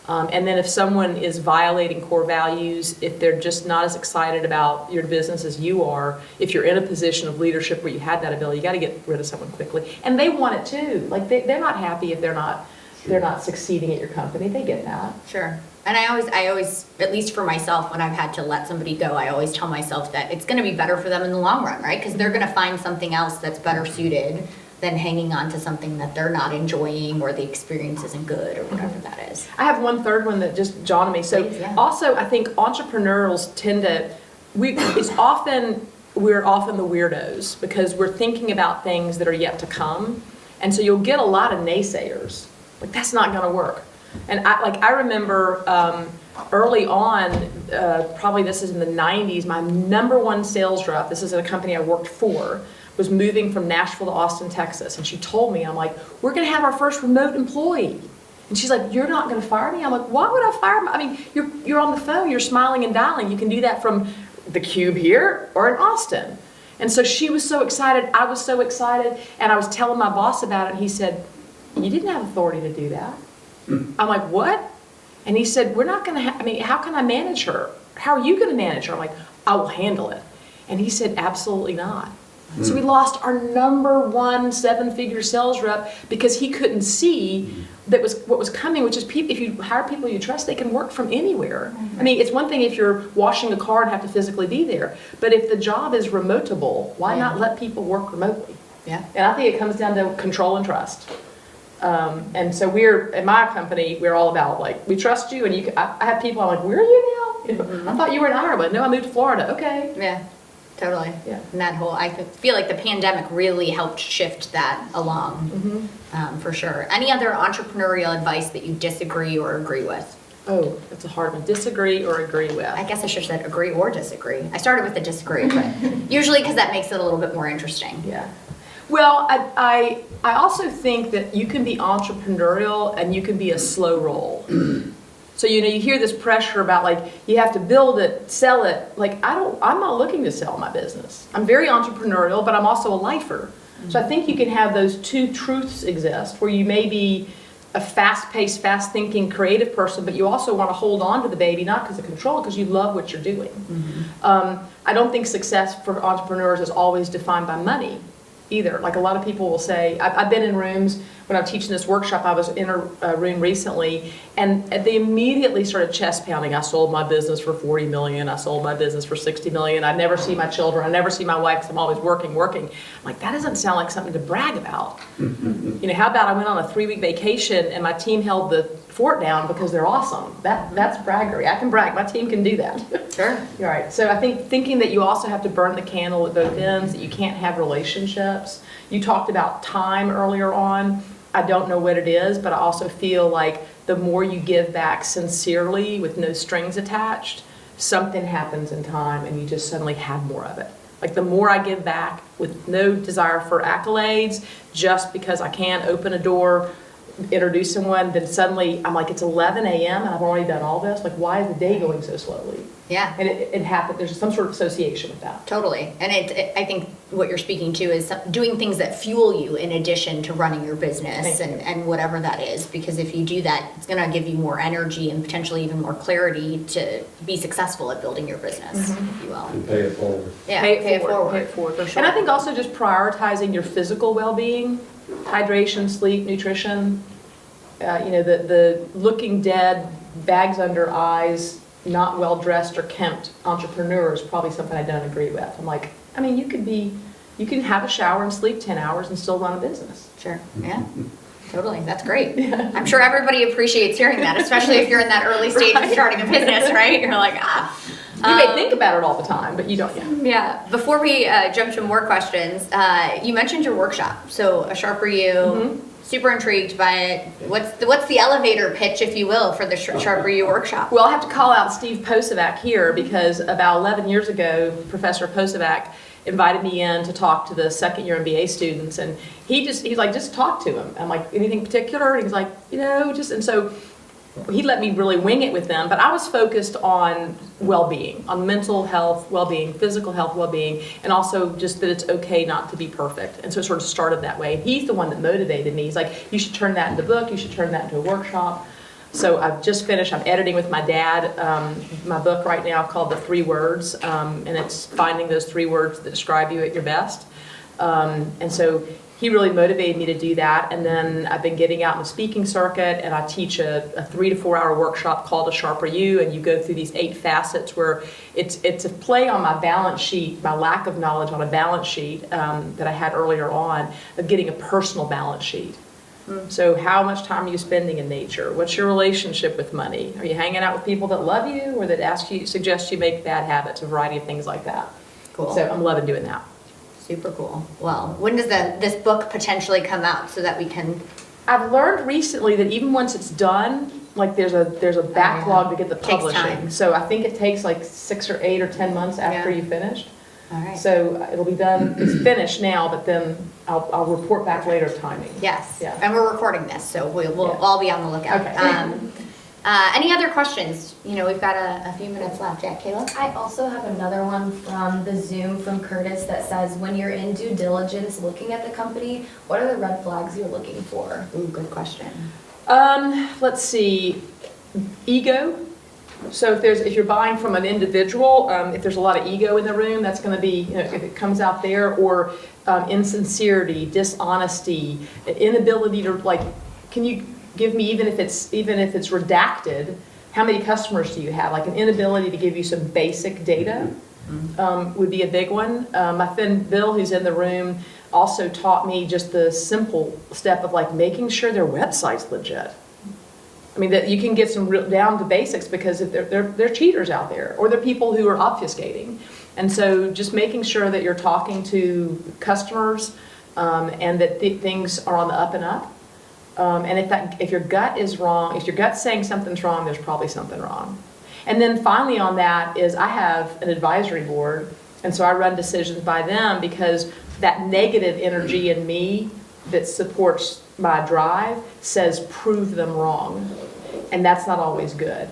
And then if someone is violating core values, if they're just not as excited about your business as you are, if you're in a position of leadership where you had that ability, you got to get rid of someone quickly. And they want it too. Like they're not happy if they're not succeeding at your company. They get that.
Sure. And I always, at least for myself, when I've had to let somebody go, I always tell myself that it's going to be better for them in the long run, right? Because they're going to find something else that's better suited than hanging on to something that they're not enjoying or the experience isn't good or whatever that is.
I have one third one that just dawned on me. So
Please, yeah.
Also, I think entrepreneurs tend to, we're often the weirdos because we're thinking about things that are yet to come. And so you'll get a lot of naysayers. Like, that's not going to work. And I remember early on, probably this is in the 90s, my number one sales rep, this is at a company I worked for, was moving from Nashville to Austin, Texas. And she told me, I'm like, we're going to have our first remote employee. And she's like, you're not going to fire me? I'm like, why would I fire me? I mean, you're on the phone, you're smiling and dialing. You can do that from the cube here or in Austin. And so she was so excited. I was so excited. And I was telling my boss about it. And he said, you didn't have authority to do that. I'm like, what? And he said, we're not going to, how can I manage her? How are you going to manage her? I'm like, I will handle it. And he said, absolutely not. So we lost our number one 7-figure sales rep because he couldn't see what was coming, which is if you hire people you trust, they can work from anywhere. I mean, it's one thing if you're washing a car and have to physically be there, but if the job is remotable, why not let people work remotely?
Yeah.
And I think it comes down to control and trust. And so in my company, we're all about like, we trust you, and I have people, I'm like, where are you now? I thought you were in Ireland. No, I moved to Florida. Okay.
Yeah. Totally.
Yeah.
And I feel like the pandemic really helped shift that along, for sure. Any other entrepreneurial advice that you disagree or agree with?
Oh, that's a hard one. Disagree or agree with?
I guess I should have said agree or disagree. I started with the disagree, but usually because that makes it a little bit more interesting.
Yeah. Well, I also think that you can be entrepreneurial and you can be a slow roll. So, you hear this pressure about like, you have to build it, sell it. Like, I'm not looking to sell my business. I'm very entrepreneurial, but I'm also a lifer. So I think you can have those two truths exist where you may be a fast-paced, fast-thinking, creative person, but you also want to hold on to the baby, not because of control, because you love what you're doing. I don't think success for entrepreneurs is always defined by money either. Like a lot of people will say, I've been in rooms when I'm teaching this workshop, I was in a room recently, and they immediately started chest pounding. I sold my business for 40 million. I sold my business for 60 million. I never see my children. I never see my wife because I'm always working. I'm like, that doesn't sound like something to brag about. How about I went on a 3-week vacation and my team held the fort down because they're awesome. That's braggery. I can brag. My team can do that.
Sure.
You're right. So I think thinking that you also have to burn the candle at both ends, that you can't have relationships. You talked about time earlier on. I don't know what it is, but I also feel like the more you give back sincerely with no strings attached, something happens in time and you just suddenly have more of it. Like the more I give back with no desire for accolades, just because I can open a door, introduce someone, then suddenly I'm like, it's 11 a.m. and I've already done all this. Like, why is the day going so slowly?
Yeah.
And it happened. There's some sort of association with that.
Totally. And I think what you're speaking to is doing things that fuel you in addition to running your business and whatever that is. Because if you do that, it's going to give you more energy and potentially even more clarity to be successful at building your business, if you will.
And pay it forward.
Yeah,
Pay it forward.
Pay it forward, for sure.
And I think also just prioritizing your physical well-being, hydration, sleep, nutrition, the looking dead, bags under eyes, not well-dressed or kempt entrepreneur is probably something I don't agree with. I'm like, I mean, you can have a shower and sleep 10 hours and still run a business.
Sure, yeah. Totally, that's great. I'm sure everybody appreciates hearing that, especially if you're in that early stage of starting a business, right? You're like,
You may think about it all the time, but you don't.
Yeah. Before we jump to more questions, you mentioned your workshop. So, A Sharper You, super intrigued by it. What's the elevator pitch, if you will, for the Sharper You workshop?
Well, I have to call out Steve Pawlicki here because about 11 years ago, Professor Pawlicki invited me in to talk to the second year MBA students, and he's like, just talk to them. I'm like, anything particular? And he's like, and so he let me really wing it with them, but I was focused on well-being, on mental health, well-being, physical health, well-being, and also just that it's okay not to be perfect. And so it sort of started that way. He's the one that motivated me. He's like, you should turn that into a book, you should turn that into a workshop. So I've just finished, I'm editing with my dad, my book right now called The 3 Words, and it's finding those 3 words that describe you at your best. And so he really motivated me to do that. And then I've been getting out in the speaking circuit, and I teach a 3 to 4 hour workshop called A Sharper You, and you go through these 8 facets where it's a play on my balance sheet, my lack of knowledge on a balance sheet that I had earlier on, of getting a personal balance sheet. So how much time are you spending in nature? What's your relationship with money? Are you hanging out with people that love you or that suggest you make bad habits? A variety of things like that.
Cool.
So I'm loving doing that.
Super cool. Well, when does this book potentially come out so that we can?
I've learned recently that even once it's done, like there's a backlog to get the publishing.
Time.
So I think it takes like 6 or 8 or 10 months after you finished.
All right.
So it'll be done. It's finished now, but then I'll report back later of timing.
Yes.
Yeah.
And we're recording this, so we'll all be on the lookout.
Okay.
Any other questions? We've got a few minutes left. Yeah, Kayla?
I also have another one from the Zoom from Curtis that says, when you're in due diligence looking at the company, what are the red flags you're looking for?
Ooh, good question.
Let's see. Ego. So if you're buying from an individual, if there's a lot of ego in the room, that's going to be, if it comes out there, or insincerity, dishonesty, inability to, like, can you give me, even if it's redacted, how many customers do you have? Like an inability to give you some basic data would be a big one. My friend Bill, who's in the room, also taught me just the simple step of like making sure their website's legit. I mean, that you can get some real down to basics, because if they're cheaters out there, or they're people who are obfuscating. And so just making sure that you're talking to customers and that things are on the up and up. And if your gut is wrong, if your gut's saying something's wrong, there's probably something wrong. And then finally on that is I have an advisory board, and so I run decisions by them, because that negative energy in me that supports my drive says prove them wrong, and that's not always good.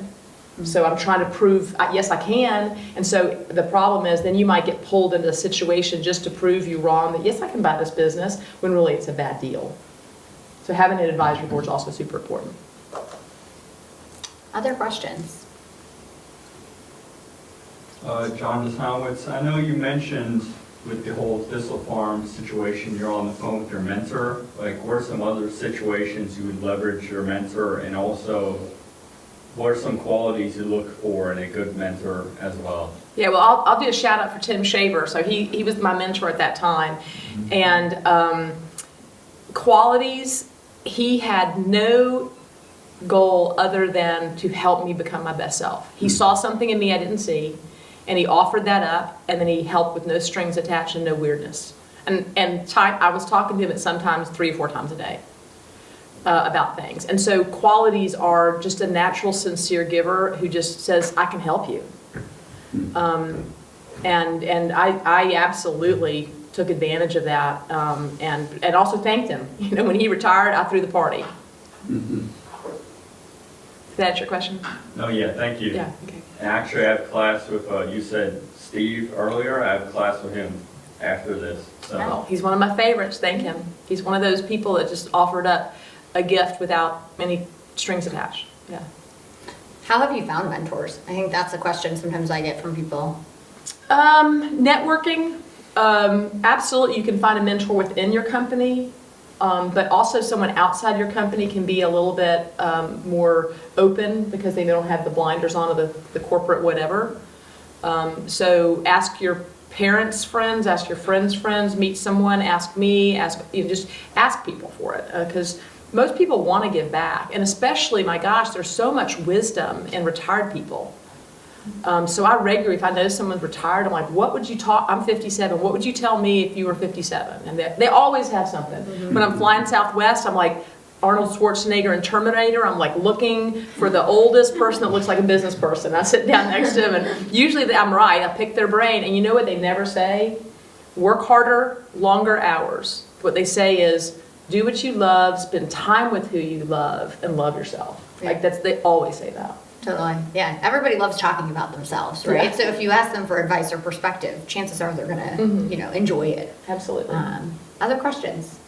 So I'm trying to prove, yes, I can. And so the problem is then you might get pulled into a situation just to prove you wrong, that yes, I can buy this business, when really it's a bad deal. So having an advisory board is also super important.
Other questions?
John Desnowitz, I know you mentioned with the whole Thistle Farm situation, you're on the phone with your mentor. Like, what are some other situations you would leverage your mentor, and also what are some qualities you look for in a good mentor as well?
Yeah, well, I'll do a shout out for Tim Shaver. So he was my mentor at that time. And qualities, he had no goal other than to help me become my best self. He saw something in me I didn't see, and he offered that up, and then he helped with no strings attached and no weirdness. And I was talking to him at sometimes 3 or 4 times a day about things. And so qualities are just a natural, sincere giver who just says, I can help you. And I absolutely took advantage of that, and also thanked him. When he retired, I threw the party. Did that answer your question?
No, yeah, thank you.
Yeah, okay.
And actually, I have class with, you said Steve earlier, I have class with him after this, so.
Well, he's one of my favorites, thank him. He's one of those people that just offered up a gift without any strings attached, yeah.
How have you found mentors? I think that's a question sometimes I get from people.
Networking, absolutely, you can find a mentor within your company, but also someone outside your company can be a little bit more open because they don't have the blinders on of the corporate whatever. So ask your parents' friends, ask your friends' friends, meet someone, ask me, just ask people for it, because most people want to give back, and especially, my gosh, there's so much wisdom in retired people. So I regularly, if I know someone's retired, I'm like, what would you talk, I'm 57, what would you tell me if you were 57? And they always have something. When I'm flying Southwest, I'm like Arnold Schwarzenegger in Terminator, I'm like looking for the oldest person that looks like a business person. I sit down next to them, and usually I'm right, I pick their brain, and you know what they never say? Work harder, longer hours. What they say is, do what you love, spend time with who you love, and love yourself. Like they always say that.
Totally. Yeah. Everybody loves talking about themselves, right?
Yeah.
So if you ask them for advice or perspective, chances are they're going to, enjoy it.
Absolutely.
Other questions?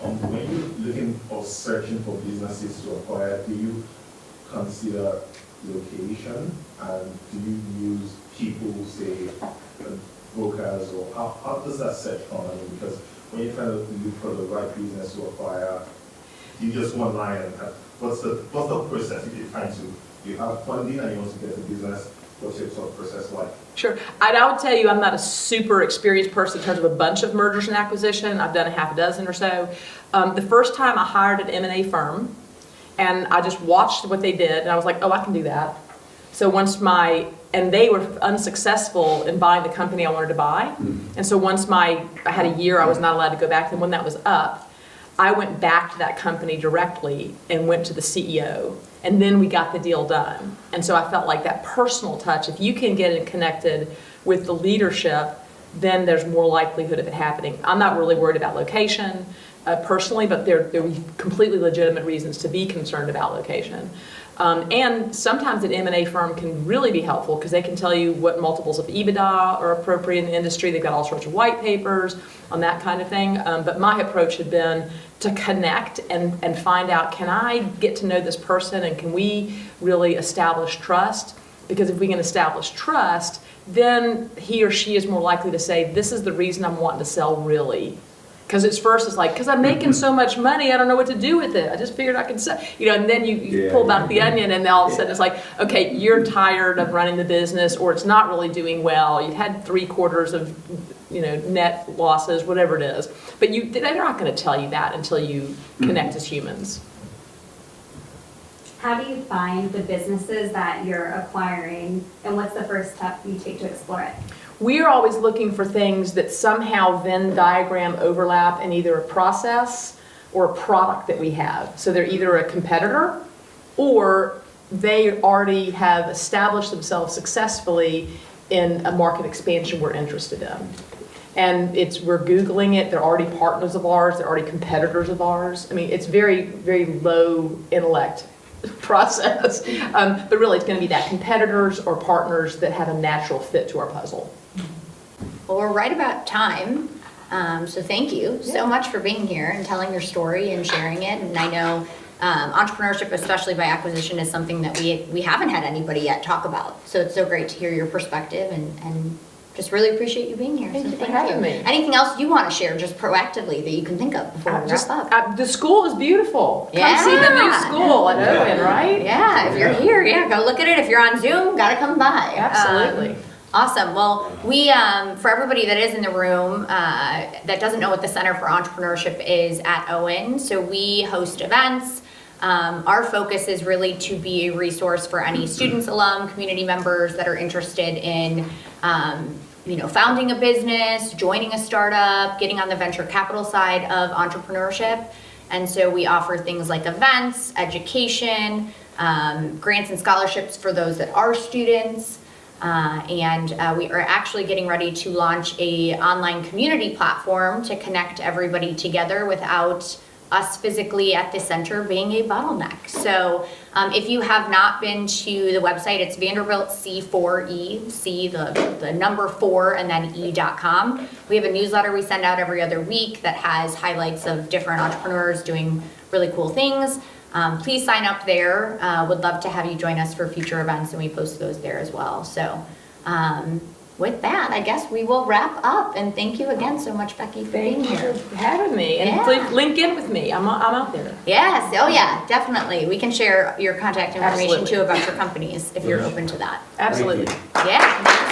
When you're looking or searching for businesses to acquire, do you consider location, and do you use people, say, brokers, or how does that search come? I mean, because when you're trying to look for the right business to acquire, you just one line, and what's the process if you're trying to, you have funding and you want to get the business, what's your sort of process like?
Sure. I would tell you I'm not a super experienced person in terms of a bunch of mergers and acquisition. I've done a half a dozen or so. The first time I hired an M&A firm, and I just watched what they did, and I was like, oh, I can do that. So and they were unsuccessful in buying the company I wanted to buy. And so once I had a year, I was not allowed to go back. And when that was up, I went back to that company directly and went to the CEO. And then we got the deal done. And so I felt like that personal touch, if you can get it connected with the leadership, then there's more likelihood of it happening. I'm not really worried about location personally, but there are completely legitimate reasons to be concerned about location. And sometimes an M&A firm can really be helpful because they can tell you what multiples of EBITDA are appropriate in the industry. They've got all sorts of white papers on that kind of thing. But my approach had been to connect and find out, can I get to know this person, and can we really establish trust? Because if we can establish trust, then he or she is more likely to say, this is the reason I'm wanting to sell really. Because it's like, because I'm making so much money, I don't know what to do with it. I just figured I could sell, and then you pull back the onion, and then all of a sudden it's like, okay, you're tired of running the business, or it's not really doing well. You've had 3/4 of, net losses, whatever it is. But they're not going to tell you that until you connect as humans.
How do you find the businesses that you're acquiring, and what's the first step you take to explore it?
We are always looking for things that somehow Venn diagram overlap in either a process or a product that we have. So they're either a competitor, or they already have established themselves successfully in a market expansion we're interested in. And we're Googling it, they're already partners of ours, they're already competitors of ours. I mean, it's very, very low intellect process. But really, it's going to be that competitors or partners that have a natural fit to our puzzle.
Well, we're right about time. So thank you so much for being here and telling your story and sharing it. And I know entrepreneurship, especially by acquisition, is something that we haven't had anybody yet talk about. So it's so great to hear your perspective, and just really appreciate you being here.
Thank you for having me.
Anything else you want to share just proactively that you can think of before we wrap up?
The school is beautiful. Come see the new school at Owen, right?
Yeah, if you're here, go look at it. If you're on Zoom, gotta come by.
Absolutely.
Awesome. Well, we, for everybody that is in the room that doesn't know what the Center for Entrepreneurship is at Owen, so we host events. Our focus is really to be a resource for any students, alum, community members that are interested in, founding a business, joining a startup, getting on the venture capital side of entrepreneurship. And so we offer things like events, education, grants and scholarships for those that are students. And we are actually getting ready to launch a online community platform to connect everybody together without us physically at the center being a bottleneck. So if you have not been to the website, it's Vanderbilt C4E, C the number 4 and then E.com. We have a newsletter we send out every other week that has highlights of different entrepreneurs doing really cool things. Please sign up there. Would love to have you join us for future events, and we post those there as well. So with that, I guess we will wrap up. And thank you again so much, Becky, for being here.
Thank you for having me. And
Yeah.
please link in with me. I'm out there.
Yes, oh yeah, definitely. We can share your contact information
Absolutely.
too about your companies if you're open to that.
Absolutely.
Yeah.